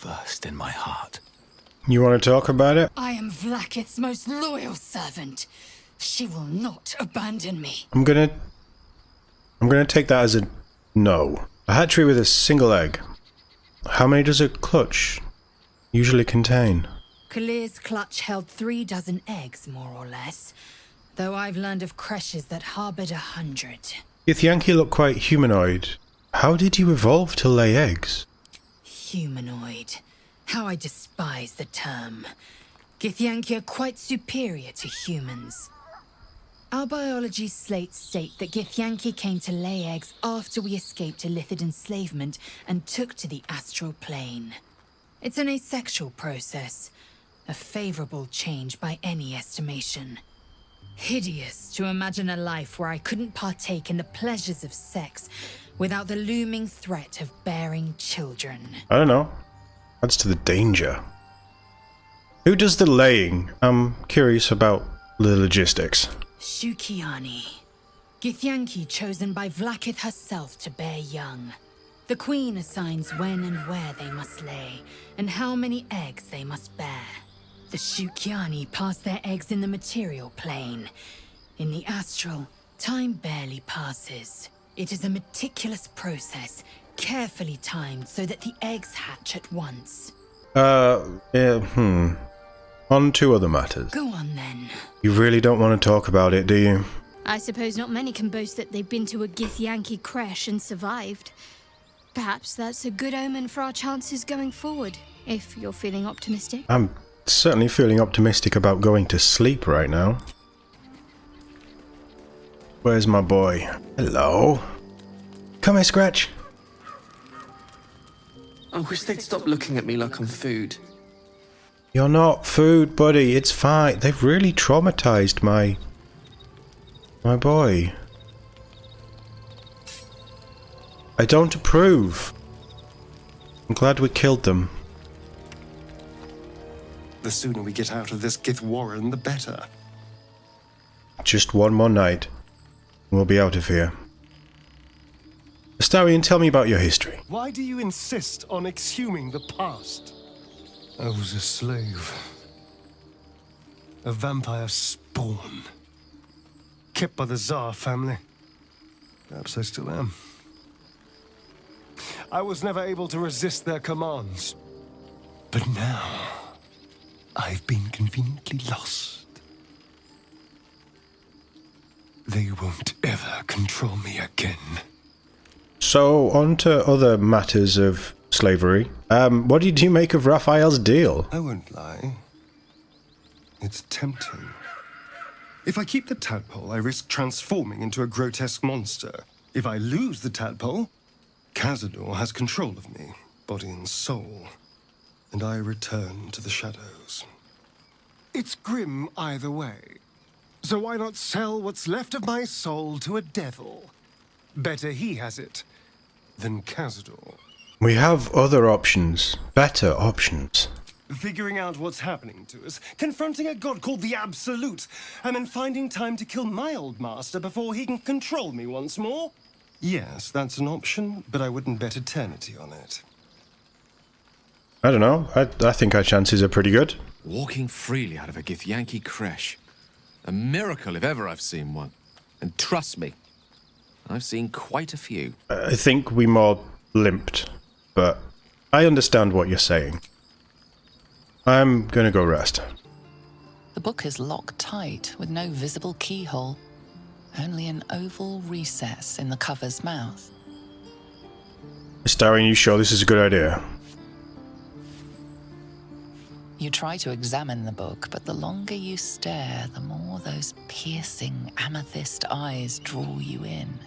first in my heart. You want to talk about it? I am Vlaakith's most loyal servant. She will not abandon me. I'm gonna take that as a no. A hatchery with a single egg. How many does a clutch usually contain? Kalir's clutch held 3 dozen eggs, more or less. Though I've learned of creches that harbored 100. Githyanki looked quite humanoid. How did you evolve to lay eggs? Humanoid. How I despise the term. Githyanki are quite superior to humans. Our biology slates state that Githyanki came to lay eggs after we escaped Illithid enslavement and took to the astral plane. It's an asexual process, a favorable change by any estimation. Hideous to imagine a life where I couldn't partake in the pleasures of sex without the looming threat of bearing children. I don't know. Adds to the danger. Who does the laying? I'm curious about the logistics. Shukiani. Githyanki chosen by Vlaakith herself to bear young. The Queen assigns when and where they must lay, and how many eggs they must bear. The Shukiani pass their eggs in the material plane. In the astral, time barely passes. It is a meticulous process, carefully timed so that the eggs hatch at once. On to other matters. Go on then. You really don't want to talk about it, do you? I suppose not many can boast that they've been to a Githyanki creche and survived. Perhaps that's a good omen for our chances going forward, if you're feeling optimistic. I'm certainly feeling optimistic about going to sleep right now. Where's my boy? Hello? Come here, Scratch. I wish they'd stop looking at me like I'm food. You're not food, buddy. It's fine. They've really traumatized my boy. I don't approve. I'm glad we killed them. The sooner we get out of this Githwarren, the better. Just one more night, and we'll be out of here. Astarion, tell me about your history. Why do you insist on exhuming the past? I was a slave. A vampire spawn. Kept by the Tsar family. Perhaps I still am. I was never able to resist their commands. But now, I've been conveniently lost. They won't ever control me again. So, on to other matters of slavery. What did you make of Raphael's deal? I won't lie. It's tempting. If I keep the tadpole, I risk transforming into a grotesque monster. If I lose the tadpole, Cazador has control of me, body and soul, and I return to the shadows. It's grim either way. So why not sell what's left of my soul to a devil? Better he has it than Cazador. We have other options. Better options. Figuring out what's happening to us, confronting a god called the Absolute, and then finding time to kill my old master before he can control me once more? Yes, that's an option, but I wouldn't bet eternity on it. I don't know. I think our chances are pretty good. Walking freely out of a Githyanki creche. A miracle if ever I've seen one. And trust me, I've seen quite a few. I think we more limped, but I understand what you're saying. I'm gonna go rest. The book is locked tight with no visible keyhole, only an oval recess in the cover's mouth. Astarion, you sure this is a good idea? You try to examine the book, but the longer you stare, the more those piercing amethyst eyes draw you in.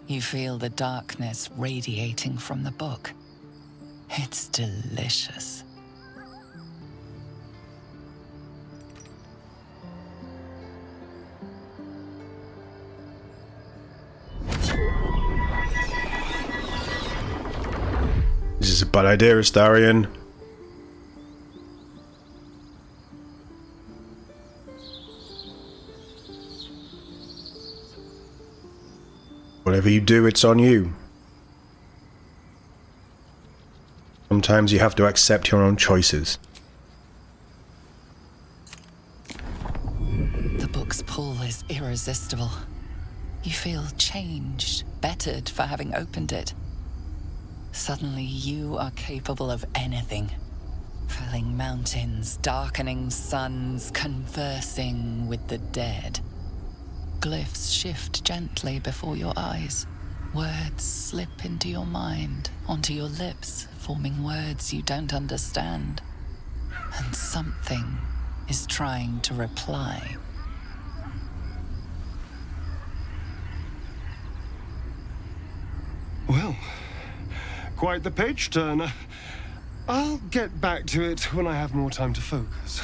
You feel the darkness radiating from the book. It's delicious. This is a bad idea, Astarion. Whatever you do, it's on you. Sometimes sometimes you have to accept your own choices. The book's pull is irresistible. You feel changed, bettered for having opened it. Suddenly you are capable of anything. Felling mountains, darkening suns, conversing with the dead. Glyphs shift gently before your eyes. Words slip into your mind, onto your lips, forming words you don't understand. And something is trying to reply. Well, quite the page turner. I'll get back to it when I have more time to focus.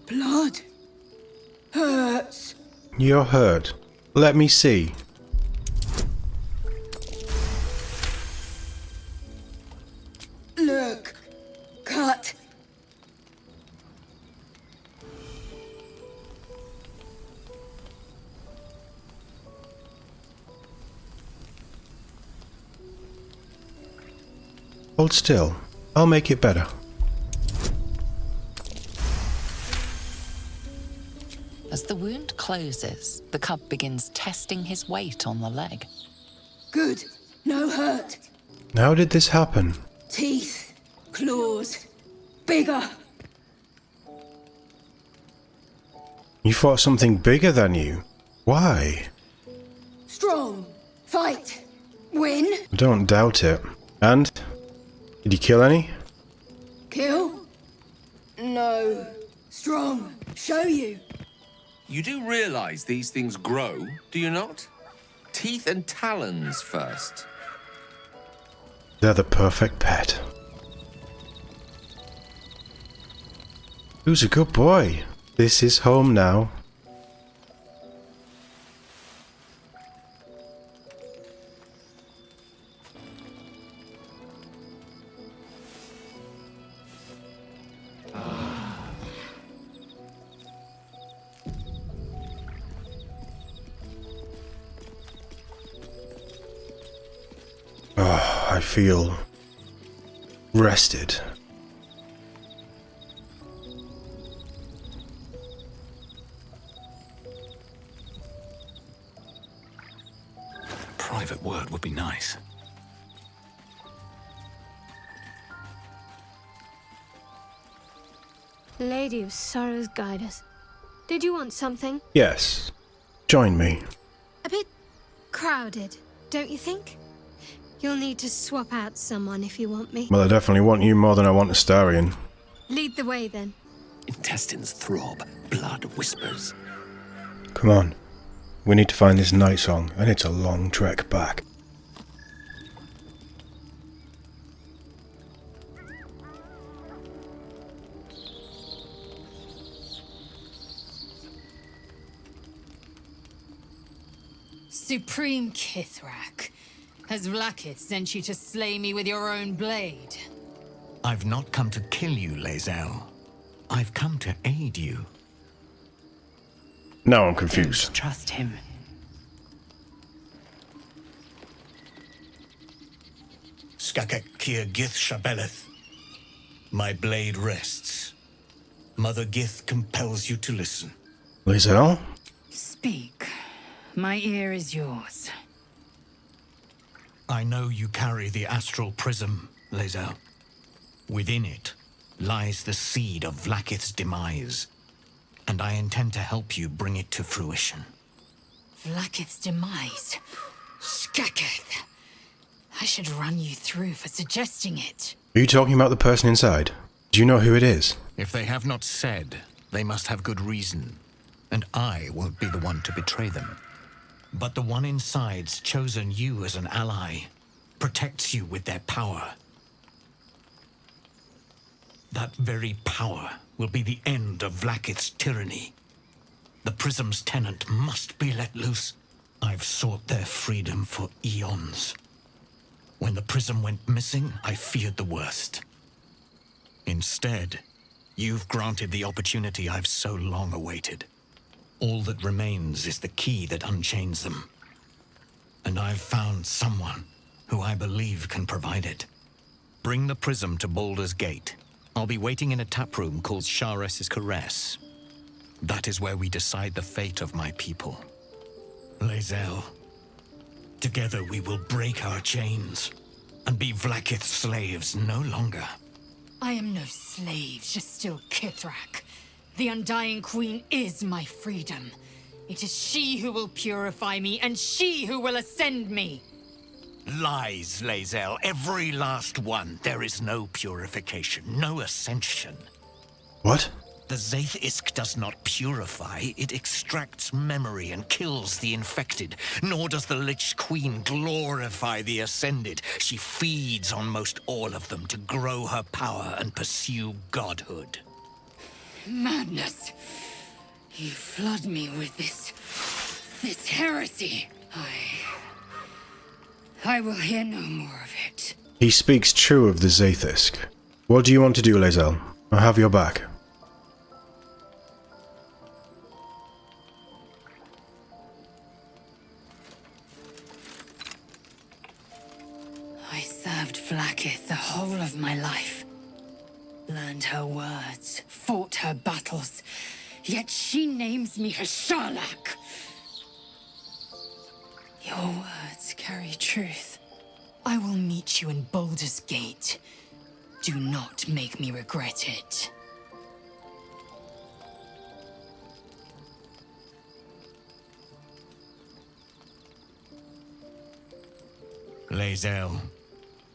Blood hurts. You're hurt. Let me see. Look, cut. Hold still. I'll make it better. As the wound closes, the cub begins testing his weight on the leg. Good. No hurt. How did this happen? Teeth. Claws. Bigger. You fought something bigger than you. Why? Strong. Fight. Win. I don't doubt it. And? Did you kill any? Kill. No. Strong. Show you. You do realize these things grow, do you not? Teeth and talons first. They're the perfect pet. Who's a good boy? This is home now. Oh, I feel rested. Private word would be nice. Lady of Sorrows, guide us. Did you want something? Yes. Join me. A bit crowded, don't you think? You'll need to swap out someone if you want me. Well, I definitely want you more than I want Astarion. Lead the way then. Intestines throb, blood whispers. Come on. We need to find this night song, and it's a long trek back. Supreme Kithrak. Has Vlaakith sent you to slay me with your own blade? I've not come to kill you, Lae'zel. I've come to aid you. Now I'm confused. Trust him. Skakek Kier Gith Shabeleth. My blade rests. Mother Gith compels you to listen. Lae'zel? Speak. My ear is yours. I know you carry the astral prism, Lae'zel. Within it lies the seed of Vlaakith's demise, and I intend to help you bring it to fruition. Vlaakith's demise. Skaketh. I should run you through for suggesting it. Are you talking about the person inside? Do you know who it is? If they have not said, they must have good reason, and I won't be the one to betray them. But the one inside's chosen you as an ally, protects you with their power. That very power will be the end of Vlaakith's tyranny. The Prism's tenant must be let loose. I've sought their freedom for eons. When the Prism went missing, I feared the worst. Instead, you've granted the opportunity I've so long awaited. All that remains is the key that unchains them. And I've found someone who I believe can provide it. Bring the Prism to Baldur's Gate. I'll be waiting in a taproom called Shares's Caress. That is where we decide the fate of my people. Lae'zel, together we will break our chains and be Vlaakith's slaves no longer. I am no slave, just still Kithrak. The Undying Queen is my freedom. It is she who will purify me, and she who will ascend me. Lies, Lae'zel, every last one. There is no purification, no ascension. What? The Zaith Isk does not purify, it extracts memory and kills the infected. Nor does the Lich Queen glorify the ascended. She feeds on most all of them to grow her power and pursue godhood. Madness! You flood me with this heresy. I will hear no more of it. He speaks true of the Zaith Isk. What do you want to do, Lae'zel? I have your back. I served Vlaakith the whole of my life. Learned her words, fought her battles, yet she names me her Sharlak. Your words carry truth. I will meet you in Baldur's Gate. Do not make me regret it. Lae'zel,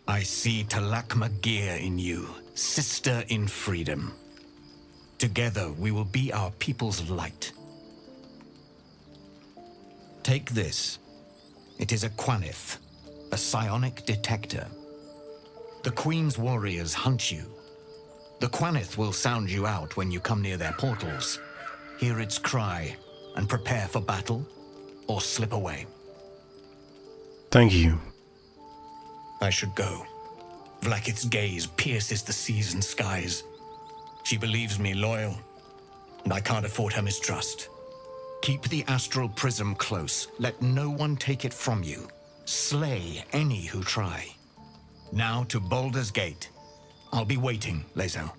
I see Talak Magir in you, sister in freedom. Together we will be our people's light. Take this. It is a Quanith, a psionic detector. The Queen's warriors hunt you. The Quanith will sound you out when you come near their portals. Hear its cry and prepare for battle, or slip away. Thank you. I should go. Vlaakith's gaze pierces the seas and skies. She believes me loyal, and I can't afford her mistrust. Keep the astral prism close. Let no one take it from you. Slay any who try. Now to Baldur's Gate. I'll be waiting, Lae'zel.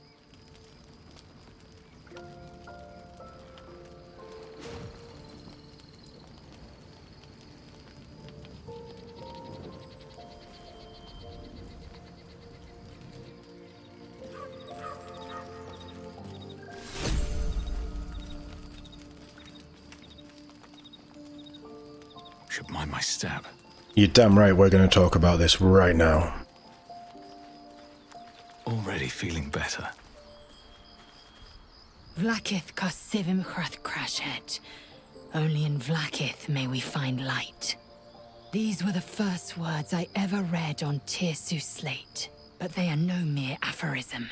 Should mind my step. You're damn right we're going to talk about this right now. Already feeling better. Vlaakith Kosivim Chrath Crashet. Only in Vlaakith may we find light. These were the first words I ever read on Tirsu's slate. But they are no mere aphorism.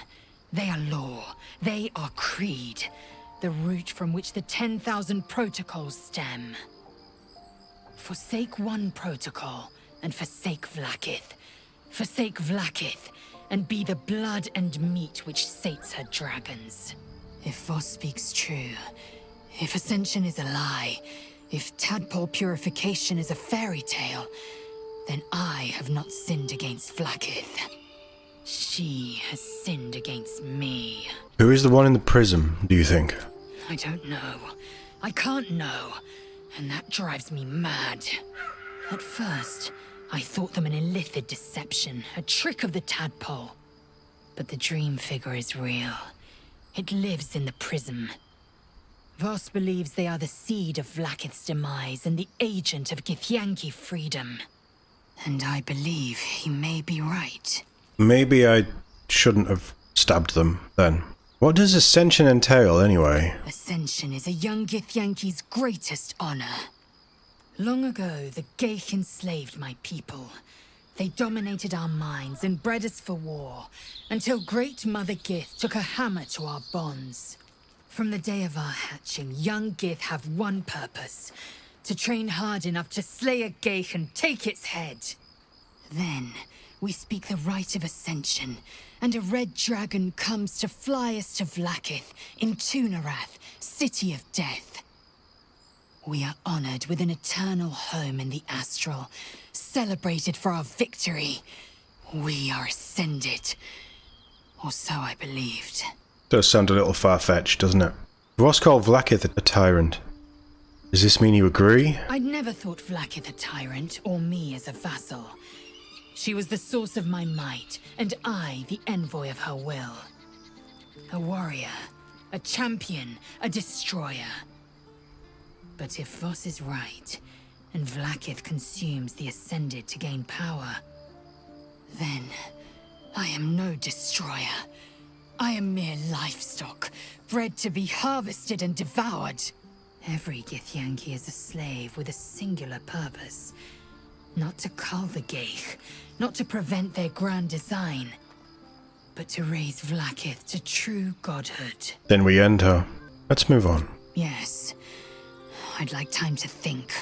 They are law. They are creed. The root from which the 10,000 protocols stem. Forsake one protocol, and forsake Vlaakith. Forsake Vlaakith, and be the blood and meat which sates her dragons. If Voss speaks true, if Ascension is a lie, if tadpole purification is a fairy tale, then I have not sinned against Vlaakith. She has sinned against me. Who is the one in the prism, do you think? I don't know. I can't know. And that drives me mad. At first, I thought them an illithid deception, a trick of the tadpole. But the dream figure is real. It lives in the prism. Voss believes they are the seed of Vlaakith's demise and the agent of Githyanki freedom. And I believe he may be right. Maybe I shouldn't have stabbed them, then. What does Ascension entail, anyway? Ascension is a young Githyanki's greatest honor. Long ago, the Geich enslaved my people. They dominated our minds and bred us for war, until Great Mother Gith took a hammer to our bonds. From the day of our hatching, young Gith have one purpose: to train hard enough to slay a Geich and take its head. Then, we speak the rite of ascension, and a red dragon comes to fly us to Vlaakith in Tunarath, City of Death. We are honored with an eternal home in the astral, celebrated for our victory. We are ascended. Or so I believed. Does sound a little far-fetched, doesn't it? Voss called Vlaakith a tyrant. Does this mean you agree? I'd never thought Vlaakith a tyrant, or me as a vassal. She was the source of my might, and I the envoy of her will. A warrior, a champion, a destroyer. But if Voss is right, and Vlaakith consumes the Ascended to gain power, then I am no destroyer. I am mere livestock, bred to be harvested and devoured. Every Githyanki is a slave with a singular purpose. Not to cull the Geich, not to prevent their grand design, but to raise Vlaakith to true godhood. Then we end her. Let's move on. Yes. I'd like time to think.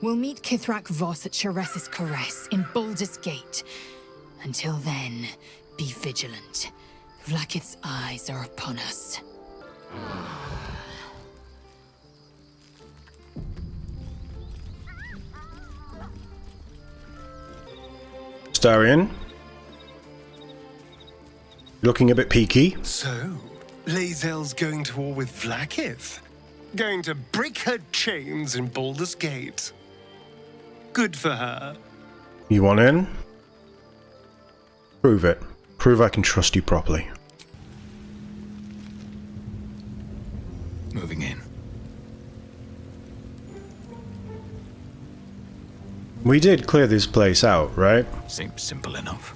We'll meet Kithrak Voss at Sharesis Caress in Baldur's Gate. Until then, be vigilant. Vlaakith's eyes are upon us. Starion? Looking a bit peaky. So, Lae'zel's going to war with Vlaakith? Going to break her chains in Baldur's Gate? Good for her. You want in? Prove it. Prove I can trust you properly. Moving in. We did clear this place out, right? Seems simple enough.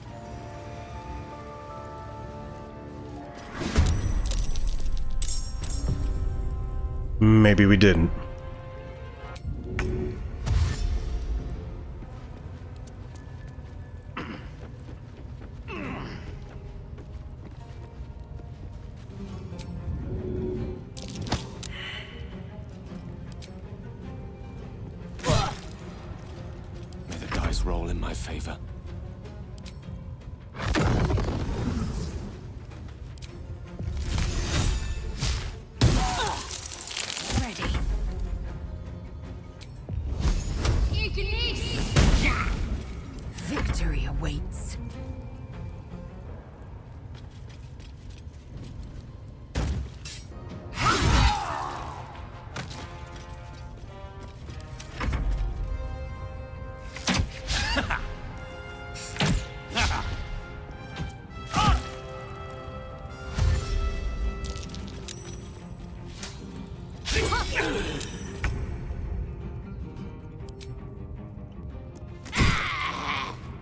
Maybe we didn't. May the dice roll in my favor. Victory awaits.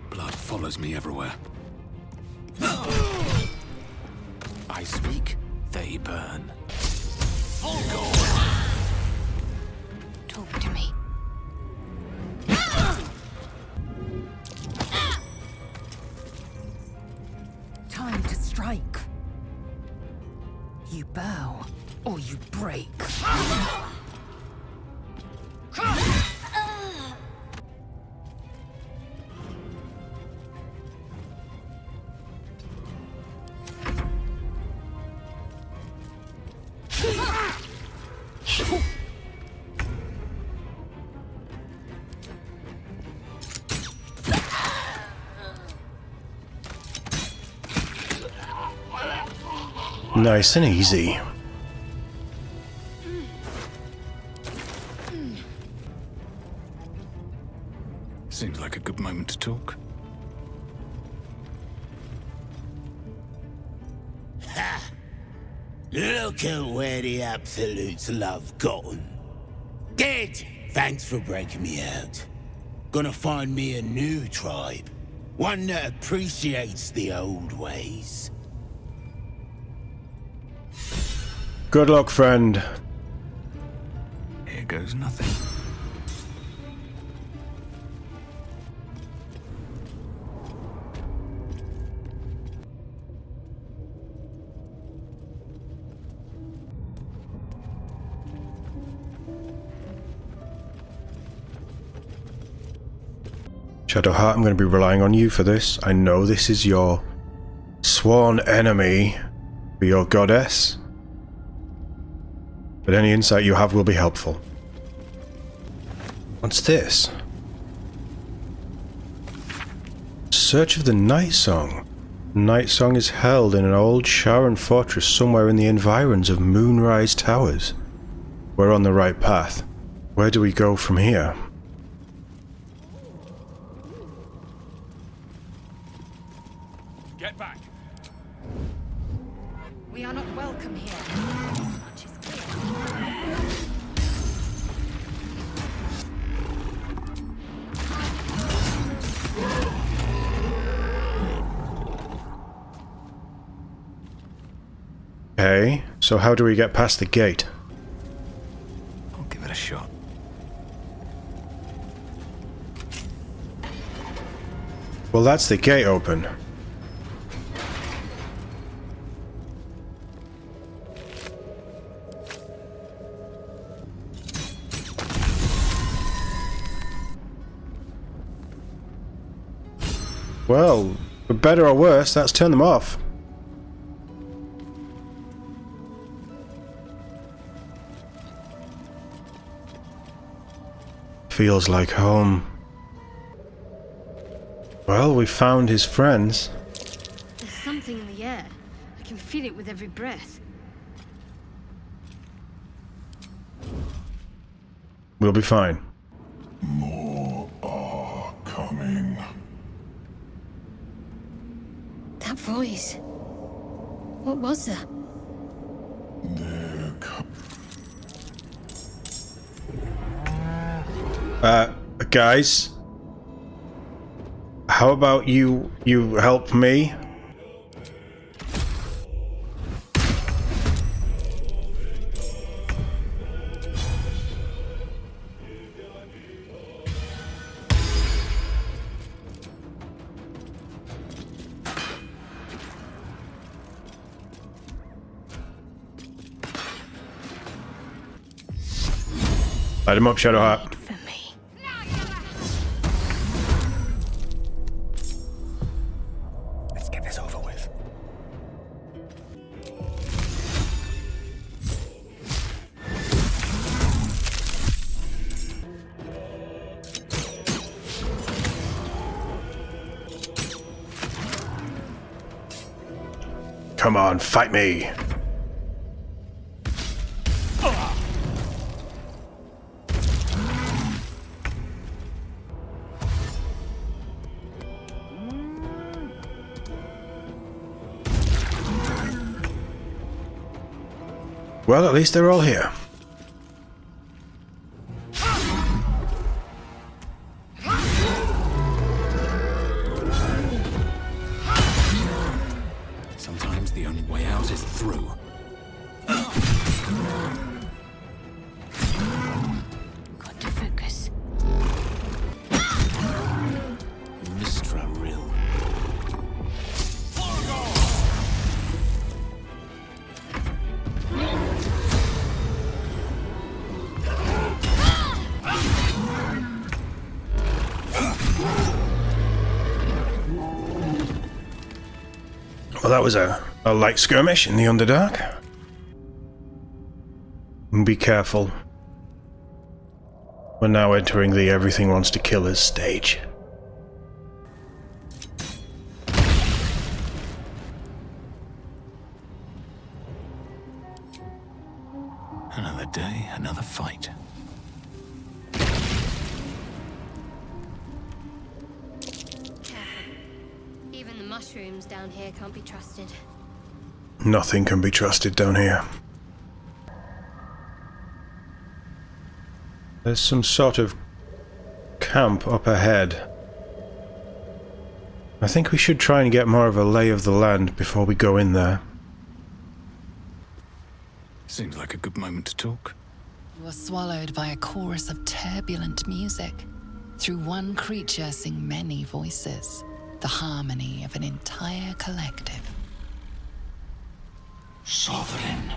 Blood follows me everywhere. I speak, they burn. Talk to me. Time to strike. You bow, or you break. Nice and easy. Seems like a good moment to talk. Look at where the Absolutes love gotten. Dead! Thanks for breaking me out. Gonna find me a new tribe. One that appreciates the old ways. Good luck, friend. Here goes nothing. Shadowheart, I'm going to be relying on you for this. I know this is your sworn enemy for your goddess, but any insight you have will be helpful. What's this? Search of the Night Song. Night Song is held in an old Faerun fortress somewhere in the environs of Moonrise Towers. We're on the right path. Where do we go from here? Get back! We are not welcome here. Much is clear. Okay, so how do we get past the gate? I'll give it a shot. Well, that's the gate open. Well, for better or worse, let's turn them off. Feels like home. Well, we found his friends. There's something in the air. I can feel it with every breath. We'll be fine. More are coming. That voice. What was that? They're Guys, how about you help me? Light him up, Shadowheart. For me. Let's get this over with. Come on, fight me. Well, at least they're all here. Sometimes the only way out is through. Got to focus. Mistra Rill. Well, that was a light skirmish in the Underdark. Be careful. We're now entering the everything wants to kill us stage. Another day, another fight. Even the mushrooms down here can't be trusted. Nothing can be trusted down here. There's some sort of camp up ahead. I think we should try and get more of a lay of the land before we go in there. Seems like a good moment to talk. You are swallowed by a chorus of turbulent music. Through one creature sing many voices, the harmony of an entire collective. Sovereign,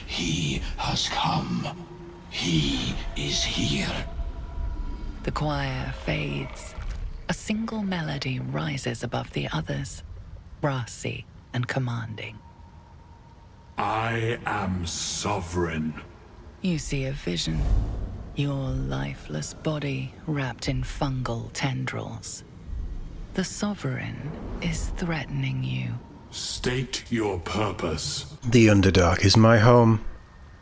he has come. He is here. The choir fades, A single melody rises above the others, brassy and commanding. I am sovereign. You see a vision. Your lifeless body wrapped in fungal tendrils. The Sovereign is threatening you. State your purpose. The Underdark is my home.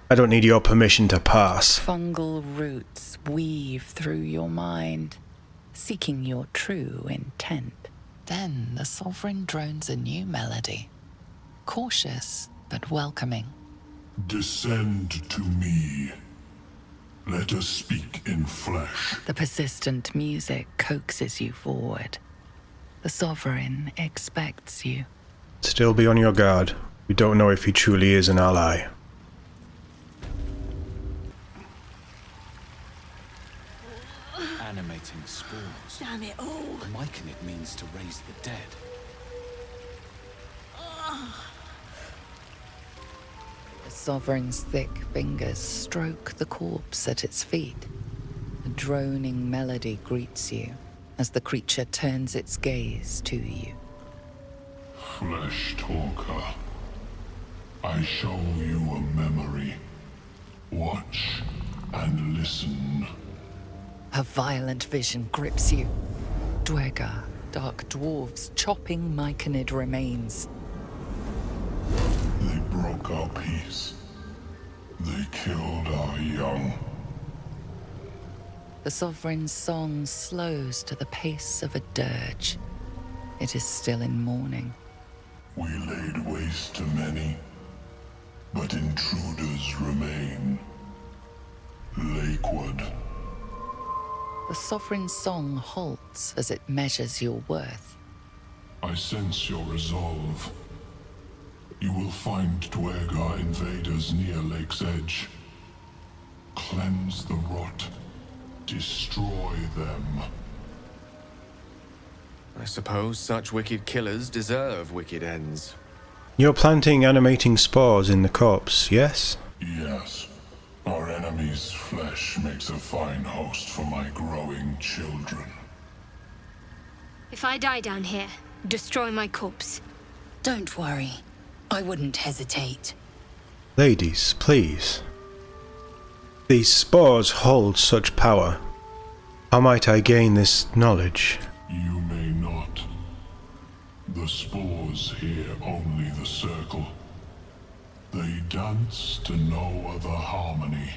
I don't need your permission to pass. Fungal roots weave through your mind, seeking your true intent. Then the Sovereign drones a new melody. Cautious, but welcoming. Descend to me. Let us speak in flesh. The persistent music coaxes you forward. The Sovereign expects you. Still be on your guard. We don't know if he truly is an ally. Animating spores. Damn it all. Myconid means to raise the dead. The Sovereign's thick fingers stroke the corpse at its feet. A droning melody greets you as the creature turns its gaze to you. Flesh talker. I show you a memory. Watch and listen. A violent vision grips you. Dwergar, dark dwarves chopping Myconid remains. They broke our peace. They killed our young. The Sovereign's song slows to the pace of a dirge. It is still in mourning. We laid waste to many, but intruders remain. Lakewood. The Sovereign's song halts as it measures your worth. I sense your resolve. You will find Dwergar invaders near Lake's Edge. Cleanse the rot. Destroy them. I suppose such wicked killers deserve wicked ends. You're planting animating spores in the corpse, yes? Yes. Our enemy's flesh makes a fine host for my growing children. If I die down here, destroy my corpse. Don't worry. I wouldn't hesitate. Ladies, please. These spores hold such power. How might I gain this knowledge? You may not. The spores hear only the circle. They dance to no other harmony.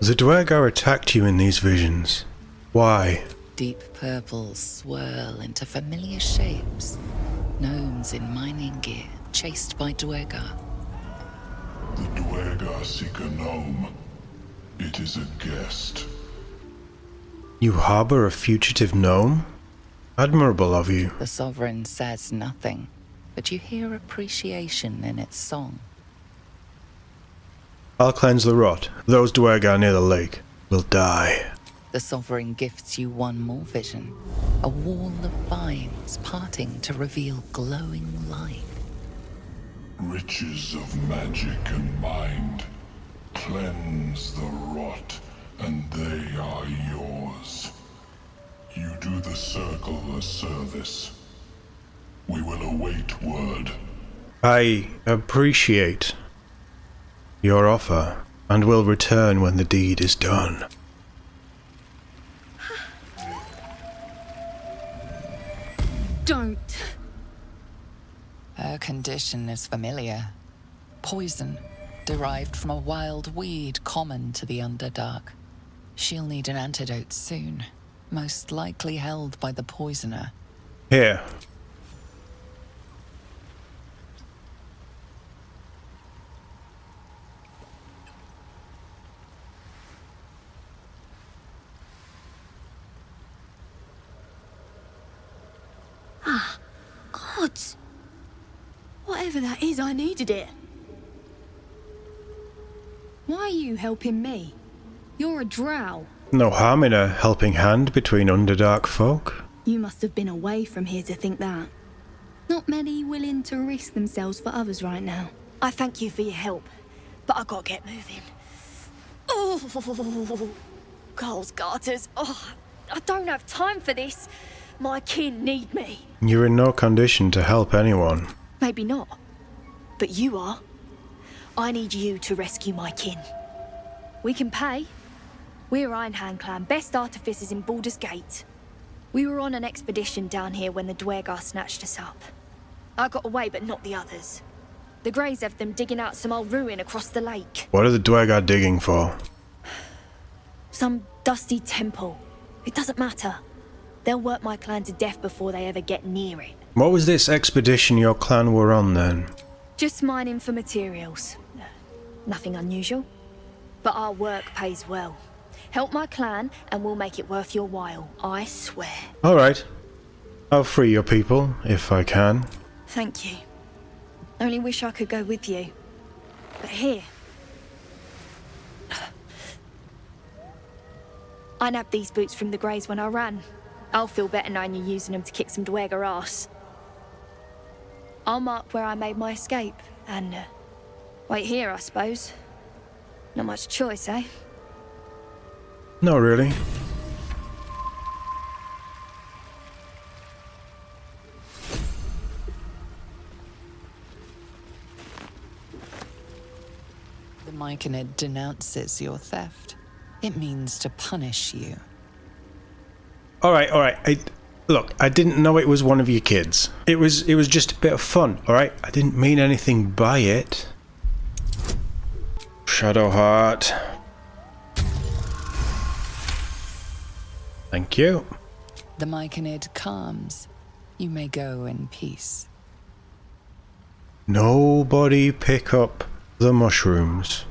The Dwergar attacked you in these visions. Why? Deep purples swirl into familiar shapes. Gnomes in mining gear, chased by Dwergar. The Dwergar seek a gnome. It is a guest. You harbor a fugitive gnome? Admirable of you. The Sovereign says nothing, but you hear appreciation in its song. I'll cleanse the rot. Those Dwergar near the lake will die. The Sovereign gifts you one more vision. A wall of vines parting to reveal glowing light. Riches of magic and mind. Cleanse the rot, and they are yours. You do the circle a service. We will await word. I appreciate your offer, and will return when the deed is done. Don't. Her condition is familiar. Poison, derived from a wild weed common to the Underdark. She'll need an antidote soon, most likely held by the poisoner. Here. Gods. Whatever that is, I needed it. Why are you helping me? You're a drow. No harm in a helping hand between Underdark folk. You must have been away from here to think that. Not many willing to risk themselves for others right now. I thank you for your help, but I gotta get moving. Oh, Coles garters. Oh, I don't have time for this. My kin need me. You're in no condition to help anyone. Maybe not. But you are. I need you to rescue my kin. We can pay. We're Ironhand Clan, best artificers in Baldur's Gate. We were on an expedition down here when the Dwergar snatched us up. I got away, but not the others. The Greys have them digging out some old ruin across the lake. What are the Dwergar digging for? Some dusty temple. It doesn't matter. They'll work my clan to death before they ever get near it. What was this expedition your clan were on then? Just mining for materials. Nothing unusual. But our work pays well. Help my clan and we'll make it worth your while, I swear. Alright. I'll free your people, if I can. Thank you. Only wish I could go with you. But here. I nabbed these boots from the Greys when I ran. I'll feel better knowing you're using them to kick some Dwergar ass. I'll mark where I made my escape, and wait here, I suppose. Not much choice, eh? Not really. The Myconid denounces your theft. It means to punish you. Alright. Look, I didn't know it was one of your kids. It was just a bit of fun, alright? I didn't mean anything by it. Shadowheart. Thank you. The Myconid calms. You may go in peace. Nobody pick up the mushrooms.